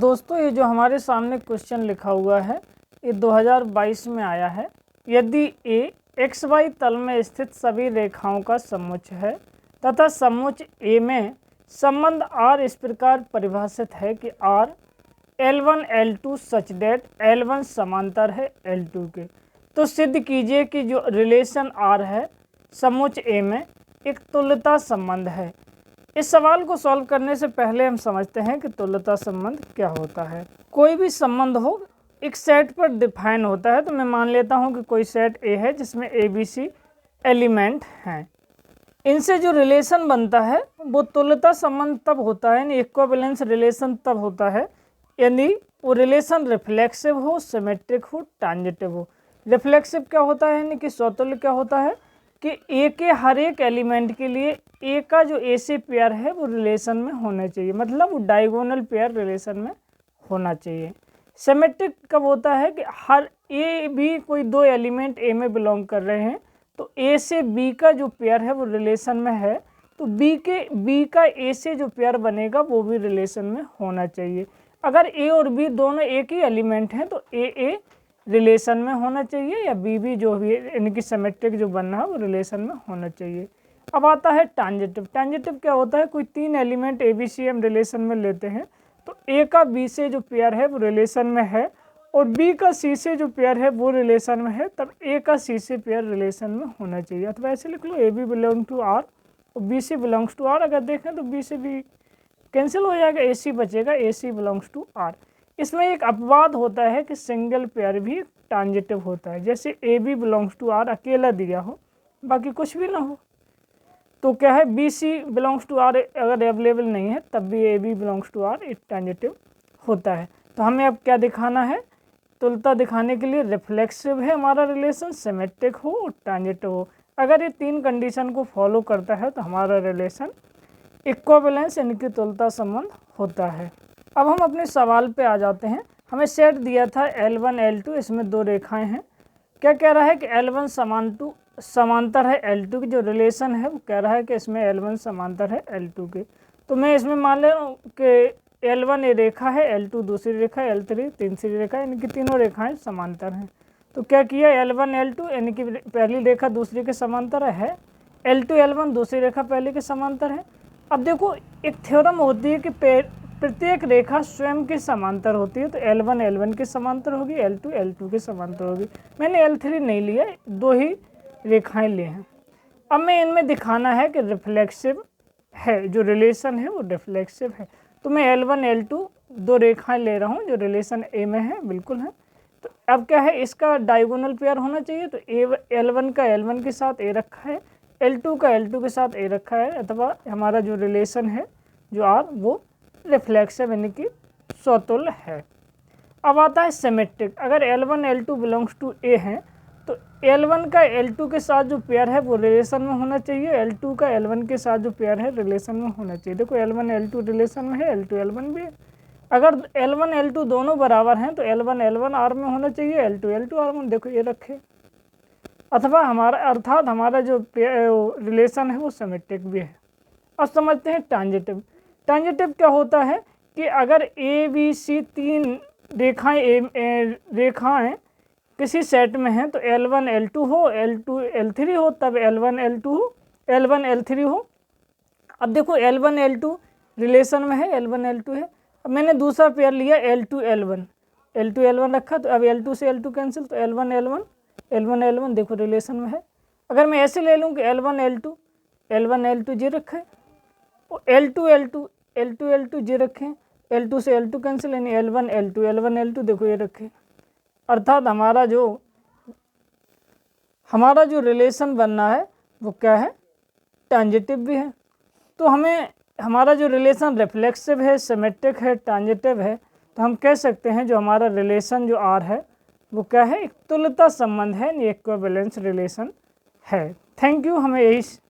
दोस्तों ये जो हमारे सामने क्वेश्चन लिखा हुआ है ये 2022 में आया है। यदि ए एक्स वाई तल में स्थित सभी रेखाओं का समुच्च है तथा समुच्च ए में संबंध आर इस प्रकार परिभाषित है कि are L1 L2 such date L1 समांतर है L2 के, तो सिद्ध कीजिए कि जो रिलेशन आर है समुच्च ए में एक तुल्यता संबंध है। इस सवाल को सॉल्व करने से पहले हम समझते हैं कि तुल्यता संबंध क्या होता है। कोई भी संबंध हो एक सेट पर डिफाइन होता है, तो मैं मान लेता हूं कि कोई सेट ए है जिसमें ABC एलिमेंट हैं। इनसे जो रिलेशन बनता है वो तुल्यता संबंध तब होता है, यानी इक्विवेलेंस रिलेशन तब होता है यदि वो रिलेशन रिफ्लेक्सिव हो, सिमेट्रिक हो, ट्रांजिटिव हो। रिफ्लेक्सिव क्या होता है, यानी कि स्वतुल्य क्या होता है कि ए के हर एक एलिमेंट के लिए ए का जो ए से पेयर है वो रिलेशन में होना चाहिए, मतलब वो डायगोनल पेयर रिलेशन में होना चाहिए। सिमेट्रिक कब होता है कि हर ए बी कोई दो एलिमेंट ए में बिलोंग कर रहे हैं, तो ए से बी का जो पेयर है वो रिलेशन में है, तो बी का ए से जो पेयर बनेगा वो भी रिलेशन में होना चाहिए। अगर ए और बी दोनों एक ही एलिमेंट हैं तो ए रिलेशन में होना चाहिए, या बी जो भी यानी कि सिमेट्रिक जो बनना है वो रिलेशन में होना चाहिए। अब आता है ट्रांजिटिव। ट्रांजिटिव क्या होता है, कोई तीन एलिमेंट ए बी सी हम रिलेशन में लेते हैं, तो ए का बी से जो पेयर है वो रिलेशन में है और बी का सी से जो पेयर है वो रिलेशन में है, तब ए का सी से पेयर रिलेशन में होना चाहिए। अथवा ऐसे लिख लो A B belong to R और B C belongs to R. अगर देखें तो बी से बी कैंसिल हो जाएगा, ए सी बचेगा, ए सी बिलोंग्स टू आर। इसमें एक अपवाद होता है कि सिंगल पेयर भी ट्रांजिटिव होता है, जैसे A B belongs to R अकेला दिया हो बाकी कुछ भी ना हो, तो क्या है B C belongs to R अगर अवेलेबल नहीं है तब भी A B belongs to R एक ट्रांजिटिव होता है। तो हमें अब क्या दिखाना है, तुल्यता दिखाने के लिए रिफ्लेक्सिव है हमारा रिलेशन, सिमेट्रिक हो और ट्रांजिटिव हो। अगर ये तीन कंडीशन को फॉलो करता है तो हमारा रिलेशन इक्विवेलेंस यानी कि तुल्यता संबंध होता है। अब हम अपने सवाल पे आ जाते हैं। हमें सेट दिया था L1 L2, इसमें दो रेखाएं हैं। क्या कह रहा है कि L1 समांतर है L2 की, जो रिलेशन है वो कह रहा है कि इसमें L1 समांतर है L2 के। तो मैं इसमें मान ले रहा हूँ कि L1 ये रेखा है, L2 दूसरी रेखा है, L3 तीसरी रेखा है, यानी कि तीनों रेखाएं समांतर हैं। तो क्या किया L1 L2 यानी कि पहली रेखा दूसरी के समांतर है, L2 L1 दूसरी रेखा पहले के समांतर है। अब देखो एक थ्योरम होती है कि प्रत्येक रेखा स्वयं के समांतर होती है, तो L1 L1 के समांतर होगी, L2 L2 के समांतर होगी। मैंने L3 नहीं लिया, दो ही रेखाएं लिए हैं। अब मैं इनमें दिखाना है कि रिफ्लेक्सिव है, जो रिलेशन है वो रिफ्लेक्सिव है। तो मैं L1 L2 दो रेखाएं ले रहा हूँ जो रिलेशन ए में है, बिल्कुल है। तो अब क्या है, इसका डायगोनल पेयर होना चाहिए, तो L1 का L1 के साथ ए रखा है, L2 का L2 के साथ ए रखा है, अथवा हमारा जो रिलेशन है जो आर वो रिफ्लेक्सिव यानी कि स्वतुल्य है। अब आता है सिमेट्रिक। अगर L1 L2 बिलोंग्स टू ए है तो L1 का L2 के साथ जो पेयर है वो रिलेशन में होना चाहिए, L2 का L1 के साथ जो पेयर है रिलेशन में होना चाहिए। देखो L1 L2 रिलेशन में है, L2 L1 भी है। अगर L1 L2 दोनों बराबर हैं तो L1 L1 R में होना चाहिए, L2 L2 R में। देखो ये रखे, अथवा अर्थात हमारा जो रिलेशन है वो सिमेट्रिक भी है। अब समझते हैं ट्रांजिटिव। ट्रांजिटिव क्या होता है कि अगर ए बी सी तीन रेखाएं किसी सेट में हैं तो L1 L2 हो, L2 L3 हो, तब L1 L2 हो, L1 L3 हो। अब देखो L1 L2 रिलेशन में है, L1 L2 है। अब मैंने दूसरा पेयर लिया L2 L1 रखा, तो अब L2 से L2 कैंसिल, तो L1 L1 देखो रिलेशन में है। अगर मैं ऐसे ले लूँ कि L1 L2 जे रखे और L2 L2 जे रखें, L2 से L2 कैंसिल, यानी L1 L2 देखो ये रखे। अर्थात हमारा जो रिलेशन बनना है वो क्या है, ट्रांजिटिव भी है। तो हमें हमारा जो रिलेशन रिफ्लेक्सिव है, सिमेट्रिक है, ट्रांजिटिव है, तो हम कह सकते हैं जो हमारा रिलेशन जो आर है वो क्या है, एक तुल्यता संबंध है, इक्विवेलेंस रिलेशन है। Thank you. हमें यही